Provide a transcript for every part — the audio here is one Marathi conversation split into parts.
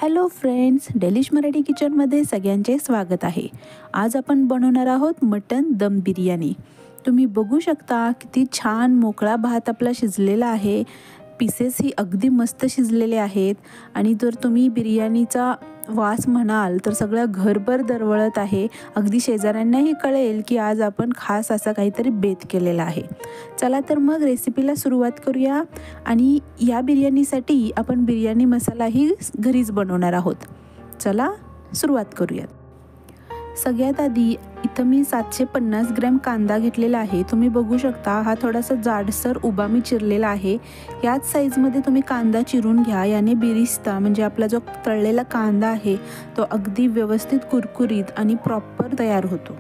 हॅलो फ्रेंड्स, डेलिश मराठी किचनमध्ये सगळ्यांचे स्वागत आहे। आज आपण बनवणार आहोत मटन दम बिर्याणी। तुम्ही बघू शकता किती छान मोकळा भात आपला शिजलेला आहे। पीसेस ही अगदी मस्त शिजलेले आहेत आणि जर तुम्ही बिर्याणीचा वास म्हणाल तर सगळं घरभर दरवळत आहे। अगदी शेजाऱ्यांनाही कळेल की आज आपण खास असा काहीतरी बेत केलेला आहे। चला तर मग रेसिपीला सुरुवात करूया। आणि या बिर्याणीसाठी आपण बिर्याणी मसालाही घरीच बनवणार आहोत। चला सुरुवात करूया। सगळ्यात आधी इथं मी 750 ग्रॅम कांदा घेतलेला आहे। तुम्ही बघू शकता हा थोडासा जाडसर उभा मी चिरलेला आहे। याच साईजमध्ये तुम्ही कांदा चिरून घ्या। याने बिरिस्ता म्हणजे आपला जो तळलेला कांदा आहे तो अगदी व्यवस्थित कुरकुरीत आणि प्रॉपर तयार होतो।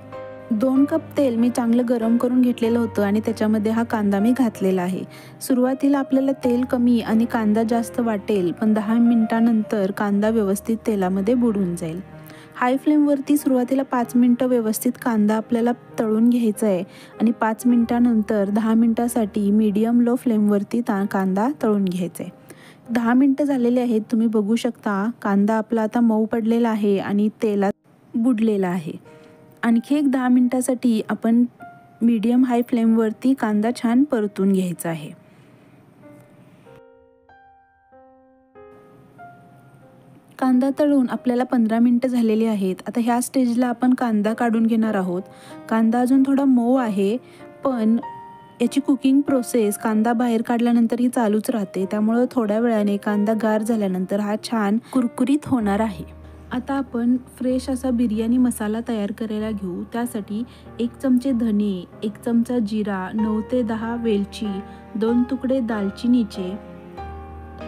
2 कप तेल मी चांगलं गरम करून घेतलेलं होतं आणि त्याच्यामध्ये हा कांदा मी घातलेला आहे। सुरुवातीला आपल्याला तेल कमी आणि कांदा जास्त वाटेल, पण 10 मिनिटांनंतर कांदा व्यवस्थित तेलामध्ये बुडून जाईल। हाय फ्लेमवरती सुरुवातीला 5 मिनिटं व्यवस्थित कांदा आपल्याला तळून घ्यायचा आहे आणि 5 मिनिटांनंतर 10 मिनिटांसाठी मीडियम लो फ्लेमवरती कांदा तळून घ्यायचा आहे। 10 मिनिटं झालेले आहेत। तुम्ही बघू शकता कांदा आपला आता मऊ पडलेला आहे आणि तेलात बुडलेला आहे। आणखी एक 10 मिनिटांसाठी आपण मीडियम हाय फ्लेमवरती कांदा छान परतून घ्यायचा आहे। कांदा तळून आपल्याला 15 मिनिटं झालेली आहेत। आता ह्या स्टेजला आपण कांदा काढून घेणार आहोत। कांदा अजून थोडा मऊ आहे, पण याची कुकिंग प्रोसेस कांदा बाहेर काढल्यानंतर ही चालूच राहते, त्यामुळे थोड्या वेळाने कांदा गार झाल्यानंतर हा छान कुरकुरीत होणार आहे। आता आपण फ्रेश असा बिर्याणी मसाला तयार करायला घेऊ। त्यासाठी 1 चमचे धने, 1 चमचा जिरा, 9 ते 10 वेलची, 2 तुकडे दालचिनीचे,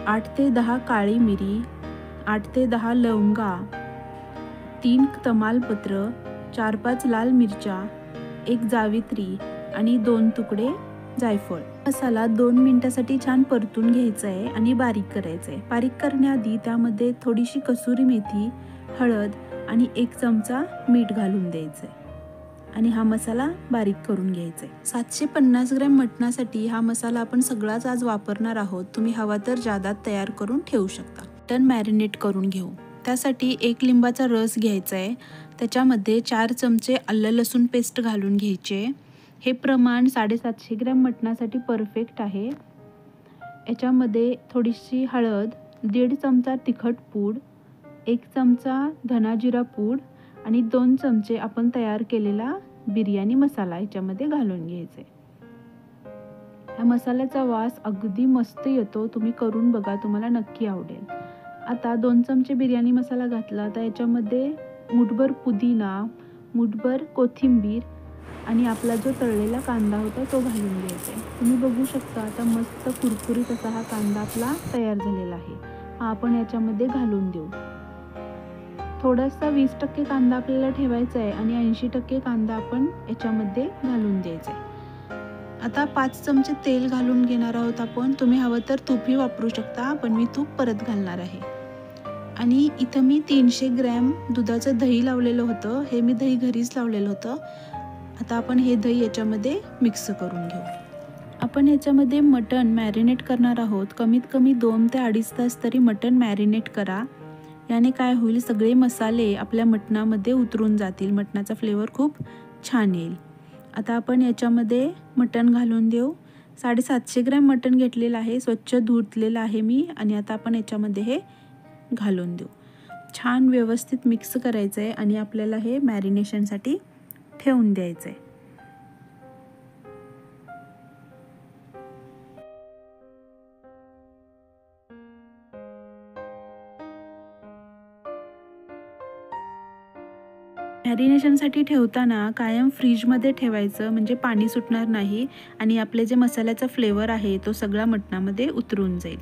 8 ते 10 काळी मिरी, 8 ते 10 लवंगा, 3 तमालपत्र, 4-5 लाल मिरच्या, 1 जावित्री आणि 2 तुकडे जायफळ। मसाला 2 मिनिटांसाठी छान परतून घ्यायचा आहे आणि बारीक करायचा आहे। बारीक करण्याआधी त्यामध्ये थोडीशी कसुरी मेथी, हळद आणि 1 चमचा मीठ घालून द्यायचं आहे आणि हा मसाला बारीक करून घ्यायचा आहे। 750 ग्रॅम मटणासाठी हा मसाला आपण सगळाच आज वापरणार आहोत। तुम्ही हवा तर जादा तयार करून ठेवू शकता। मटण मॅरिनेट करून घेऊ। त्यासाठी 1 लिंबाचा रस घ्यायचा आहे। त्याच्यामध्ये 4 चमचे आलं लसूण पेस्ट घालून घ्यायचे। हे प्रमाण 750 ग्रॅम मटणासाठी परफेक्ट आहे। याच्यामध्ये थोडीशी हळद, 1.5 चमचा तिखट पूड, 1 चमचा धना जिरा पूड आणि 2 चमचे आपण तयार केलेला बिर्याणी मसाला याच्यामध्ये घालून घ्यायचे। या मसाल्याचा वास अगदी मस्त येतो, तुम्ही करून बघा, तुम्हाला नक्की आवडेल। आता 2 चमचे बिर्याणी मसाला घातला तर याच्यामध्ये मुठभर पुदिना, मुठभर कोथिंबीर आणि आपला जो तळलेला कांदा होता तो घालून घ्यायचा आहे। तुम्ही बघू शकता आता मस्त कुरकुरीत असा हा कांदा आपला तयार झालेला आहे। हा आपण याच्यामध्ये घालून देऊ। थोडासा 20% कांदा आपल्याला ठेवायचा आहे आणि 80% कांदा आपण याच्यामध्ये घालून द्यायचा आहे। आता 5 चमचे तेल घालून घेणार आहोत आपण। तुम्ही हवं तर तूपही वापरू शकता, पण मी तूप परत घालणार आहे। आणि इथं मी 300 ग्रॅम दुधाचं दही लावलेलं होतं। हे मी दही घरीच लावलेलं होतं। आता आपण हे दही याच्यामध्ये मिक्स करून घेऊ। आपण याच्यामध्ये मटण मॅरिनेट करणार आहोत। कमीत कमी 2 ते 2.5 तास तरी मटण मॅरिनेट करा। याने काय होईल, सगळे मसाले आपल्या मटणामध्ये उतरून जातील, मटणाचा फ्लेवर खूप छान येईल। आता आपण याच्यामध्ये मटण घालून देऊ। 750 ग्रॅम मटण घेतलेलं आहे, स्वच्छ धुतलेलं आहे मी आणि आता आपण याच्यामध्ये हे घालून देऊ। छान व्यवस्थित मिक्स करायचं आहे आणि आपल्याला हे मॅरिनेशनसाठी ठेवून द्यायचं आहे। मॅरिनेशनसाठी ठेवताना कायम फ्रीजमध्ये ठेवायचं, म्हणजे पाणी सुटणार नाही आणि आपले जे मसाल्याचा फ्लेवर आहे तो सगळा मटणामध्ये उतरून जाईल।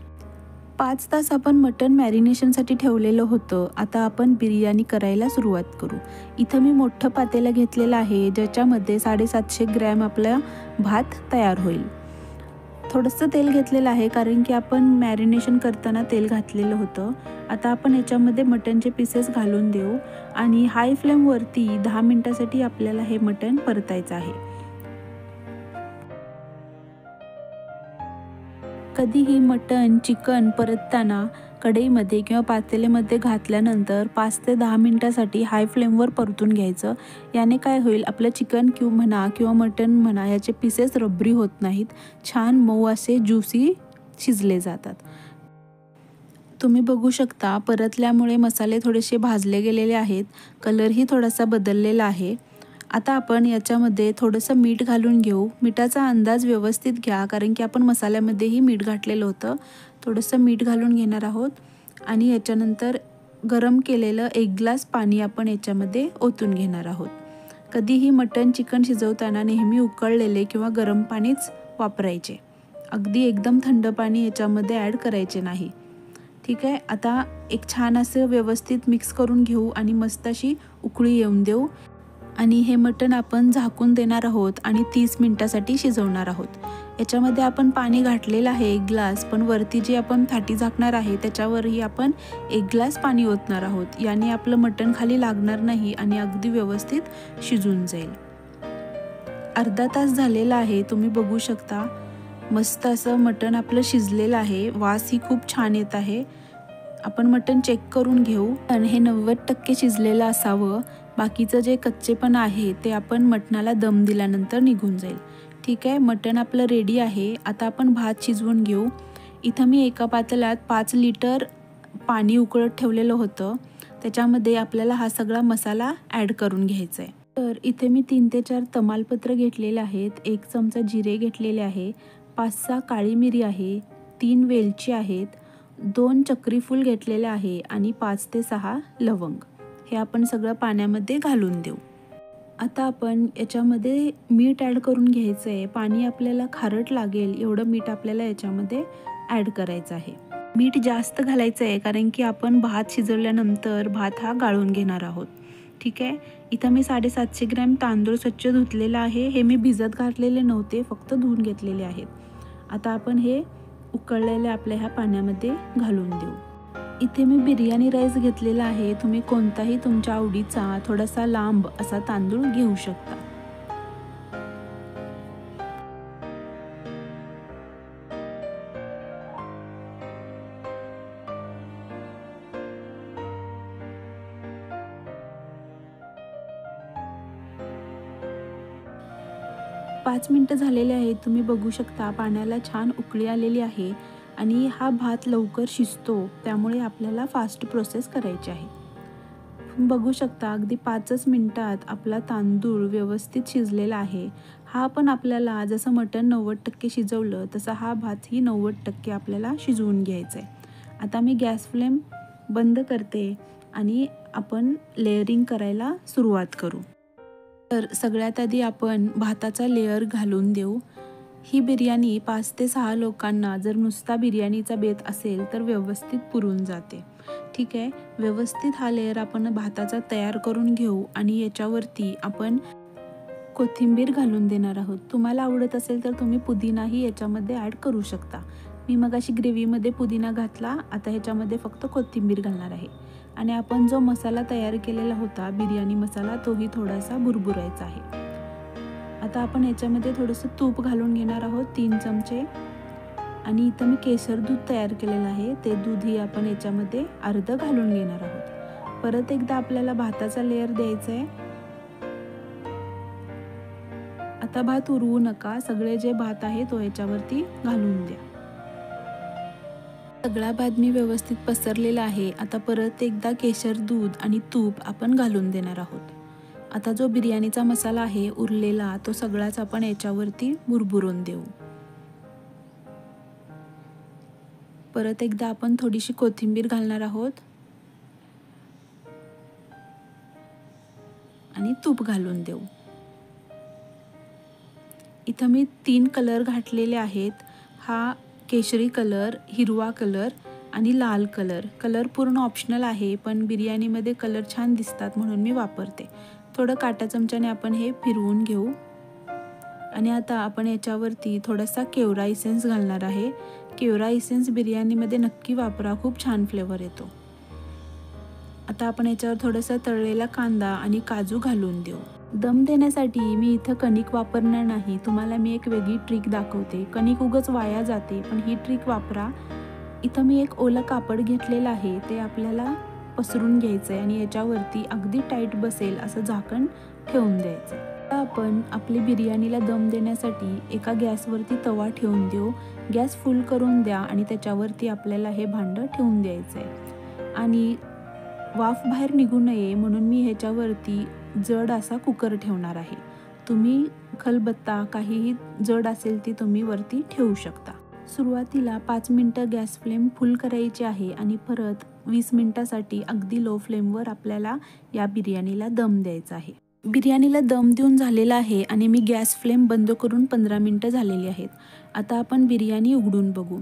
5 तास आपण मटण मॅरिनेशनसाठी ठेवलेलं होतं। आता आपण बिर्याणी करायला सुरुवात करू। इथं मी मोठं पातेलं घेतलेलं आहे, ज्याच्यामध्ये 750 ग्रॅम आपला भात तयार होईल। थोडंसं तेल घेतलेलं आहे कारण की आपण मॅरिनेशन करताना तेल घातलेलं होतं। आता आपण याच्यामध्ये मटणचे पीसेस घालून देऊ आणि हाय फ्लेमवरती 10 मिनिटांसाठी आपल्याला हे मटण परतायचं आहे। कधीही मटण चिकन परतताना कढईमध्ये किंवा पातेल्यामध्ये घातल्यानंतर 5 ते 10 मिनिटासाठी हाय फ्लेमवर परतून घ्यायचं. याने काय होईल, आपलं चिकन क्यूब म्हणा किंवा मटण म्हणा याचे पीसेस रबरी होत नाहीत, छान मऊ असे ज्युसी शिजले जातात. तुम्ही बघू शकता परतल्यामुळे मसाले थोडेसे भाजले गेलेले आहेत, कलरही थोडासा बदललेला आहे. आता आपण याच्यामध्ये थोडंसं मीठ घालून घेऊ. मिठाचा अंदाज व्यवस्थित घ्या, कारण की आपण मसाल्यामध्येही मीठ घातलेलं होतं. थोडंसं मीठ घालून घेणार आहोत आणि याच्यानंतर गरम केलेलं 1 ग्लास पाणी आपण याच्यामध्ये ओतून घेणार आहोत. कधीही मटण चिकन शिजवताना नेहमी उकळलेले किंवा गरम पाणीच वापरायचे, अगदी एकदम थंड पाणी याच्यामध्ये ॲड करायचे नाही. ठीक आहे, आता एक छान असं व्यवस्थित मिक्स करून घेऊ आणि मस्त अशी उकळी येऊन देऊ. आणि हे मटण आपण झाकून देणार आहोत आणि 30 मिनिटासाठी शिजवणार आहोत. याच्यामध्ये आपण पाणी घातलेलं आहे 1 ग्लास, पण वरती जे आपण थाटी झाकणार आहे त्याच्यावरही आपण 1 ग्लास पाणी ओतणार आहोत. याने आपलं मटण खाली लागणार नाही आणि अगदी व्यवस्थित शिजून जाईल. अर्धा तास झालेला आहे, तुम्ही बघू शकता मस्त असं मटण आपलं शिजलेलं आहे. वासही खूप छान येत आहे. आपण मटण चेक करून घेऊ आणि हे 90% शिजलेलं असावं. बाकीचं जे कच्चेपण आहे ते आपण मटणाला दम दिल्यानंतर निघून जाईल. ठीक आहे, मटण आपलं रेडी आहे. आता आपण भात शिजवून घेऊ. इथं मी एका पातेल्यात 5 लिटर पाणी उकळत ठेवलेलं होतं. त्याच्यामध्ये आपल्याला हा सगळा मसाला ॲड करून घ्यायचा आहे. तर इथे मी 3 ते 4 तमालपत्र घेतलेले आहेत, 1 चमचा जिरे घेतलेले आहे, 5-6 काळी मिरी आहे, 3 वेलची आहेत, 2 चक्रीफूल घेतलेले आहे आणि 5 ते 6 लवंग. हे आपण सगळं पाण्यामध्ये घालून देऊ. आता आपण याच्यामध्ये मीठ ॲड करून घ्यायचं आहे. पाणी आपल्याला खारट लागेल एवढं मीठ आपल्याला याच्यामध्ये ॲड करायचं आहे. मीठ जास्त घालायचं आहे, कारण की आपण भात शिजवल्यानंतर भात हा गाळून घेणार आहोत. ठीक आहे, इथं मी 750 ग्रॅम तांदूळ स्वच्छ धुतलेला आहे. हे मी भिजत घातलेले नव्हते, फक्त धुवून घेतलेले आहेत. आता आपण हे उकळलेल्या आपल्या ह्या पाण्यामध्ये घालून देऊ. इथे मी बिर्याणी राईस घेतलेला आहे. तुम्ही कोणताही तुमच्या आवडीचा थोडासा लांब असा तांदूळ घेऊ शकता. पाच मिनिटं झालेले आहेत. तुम्ही बघू शकता पाण्याला छान उकळी आलेली आहे आणि हा भात लवकर शिजतो, त्यामुळे आपल्याला फास्ट प्रोसेस करायची आहे. बघू शकता अगदी 5च मिनिटात आपला तांदूळ व्यवस्थित शिजलेला आहे. हा पण आपल्याला जसं मटण 90% शिजवलं तसा हा भातही 90% आपल्याला शिजवून घ्यायचा आहे. आता मी गॅस फ्लेम बंद करते आणि आपण लेअरिंग करायला सुरुवात करू. तर सगळ्यात आधी आपण भाताचा लेअर घालून देऊ. ही बिर्याणी 5 ते 6 लोकांना जर नुसता बिर्याणीचा बेत असेल तर व्यवस्थित पुरून जाते. ठीक आहे, व्यवस्थित हा लेअर आपण भाताचा तयार करून घेऊ आणि याच्यावरती आपण कोथिंबीर घालून देणार आहोत. तुम्हाला आवडत असेल तर तुम्ही पुदिनाही याच्यामध्ये ॲड करू शकता. मी मगाशी ग्रेव्हीमध्ये पुदिना घातला, आता ह्याच्यामध्ये फक्त कोथिंबीर घालणार आहे. आणि आपण जो मसाला तयार केलेला होता बिर्याणी मसाला, तोही थोडासा बुरबुरायचा आहे. आता आपण याच्यामध्ये थोडंसं तूप घालून घेणार आहोत, 3 चमचे. आणि इथं मी केसर दूध तयार केलेलं आहे, ते दूधही आपण याच्यामध्ये अर्ध घालून घेणार आहोत. परत एकदा आपल्याला भाताचा लेअर द्यायचा आहे. आता भात उरवू नका, सगळे जे भात आहे तो याच्यावरती घालून द्या. सगळा भात मी व्यवस्थित पसरलेला आहे. आता परत एकदा केसर दूध आणि तूप आपण घालून देणार आहोत. आता जो बिर्याणीचा मसाला आहे उरलेला, तो सगळाच आपण याच्यावरती बुरबुरून देऊ. परत एकदा आपण थोडीशी कोथिंबीर घालणार आहोत आणि तूप घालून देऊ. इथं मी 3 कलर घातलेले आहेत. हा केशरी कलर, हिरवा कलर आणि लाल कलर. कलर पूर्ण ऑप्शनल आहे, पण बिर्याणीमध्ये कलर छान दिसतात म्हणून मी वापरते. थोडं काटा चमच्याने आपण हे फिरवून घेऊ. आणि आता आपण याच्यावरती थोडासा केवरा इसेन्स घालणार आहे. केवरा इसेन्स बिर्याणीमध्ये नक्की वापरा, खूप छान फ्लेवर येतो. आता आपण याच्यावर थोडासा तळलेला कांदा आणि काजू घालून देऊ. दम देण्यासाठी मी इथं कणिक वापरणार नाही. तुम्हाला मी एक वेगळी ट्रिक दाखवते. कणिक उगाच वाया जाते, पण ही ट्रिक वापरा. इथं मी एक ओलं कापड घेतलेलं आहे, ते आपल्याला पसरून घ्यायचं आहे आणि याच्यावरती अगदी टाईट बसेल असं झाकण ठेवून द्यायचं. आता आपण आपली बिर्याणीला दम देण्यासाठी एका गॅसवरती तवा ठेवून देऊ. गॅस फुल करून द्या आणि त्याच्यावरती आपल्याला हे भांडं ठेवून द्यायचं आहे. आणि वाफ बाहेर निघू नये म्हणून मी ह्याच्यावरती जड असा कुकर ठेवणार आहे. तुम्ही खलबत्ता काहीही जड असेल ती तुम्ही वरती ठेवू शकता. सुरुवातीला 5 मिनटं गॅस फ्लेम फुल करायची आहे आणि परत 20 मिनटासाठी अगदी लो फ्लेमवर आपल्याला या बिर्याणीला दम द्यायचा आहे. बिर्याणीला दम देऊन झालेला आहे आणि मी गॅस फ्लेम बंद करून 15 मिनटं झालेली आहेत. आता आपण बिर्याणी उघडून बघू.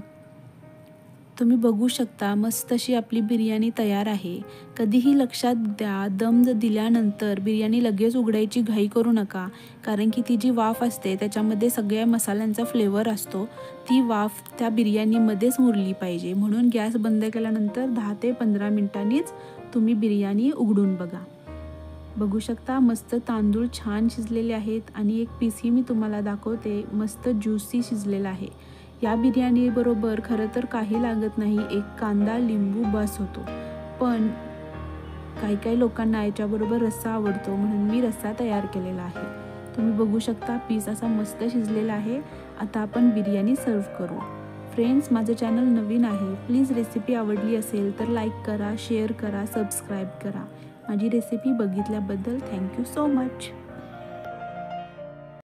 तुम्ही बघू शकता मस्त अशी आपली बिर्याणी तयार आहे. कधीही लक्षात द्या, दम दिल्यानंतर बिर्याणी लगेच उघडायची घाई करू नका, कारण की ती जी वाफ असते त्याच्यामध्ये सगळ्या मसाल्यांचा फ्लेवर असतो. ती वाफ त्या बिर्याणीमध्येच मुरली पाहिजे. म्हणून गॅस बंद केल्यानंतर 10 ते 15 मिनटांनीच तुम्ही बिर्याणी उघडून बघा. बघू शकता मस्त तांदूळ छान शिजलेले आहेत आणि एक पीसही मी तुम्हाला दाखवते, मस्त ज्युसी शिजलेला आहे. या बिर्याणीबरोबर खरं तर काही लागत नाही, एक कांदा लिंबू बस होतो. पण काही लोकांना याच्याबरोबर रस्सा आवडतो म्हणून मी रस्सा तयार केलेला आहे. तुम्ही बघू शकता पीस असा मस्त शिजलेला आहे. आता आपण बिर्याणी सर्व करू. फ्रेंड्स, माझं चॅनल नवीन आहे, प्लीज रेसिपी आवडली असेल तर लाईक करा, शेअर करा, सबस्क्राईब करा. माझी रेसिपी बघितल्याबद्दल थँक्यू सो मच.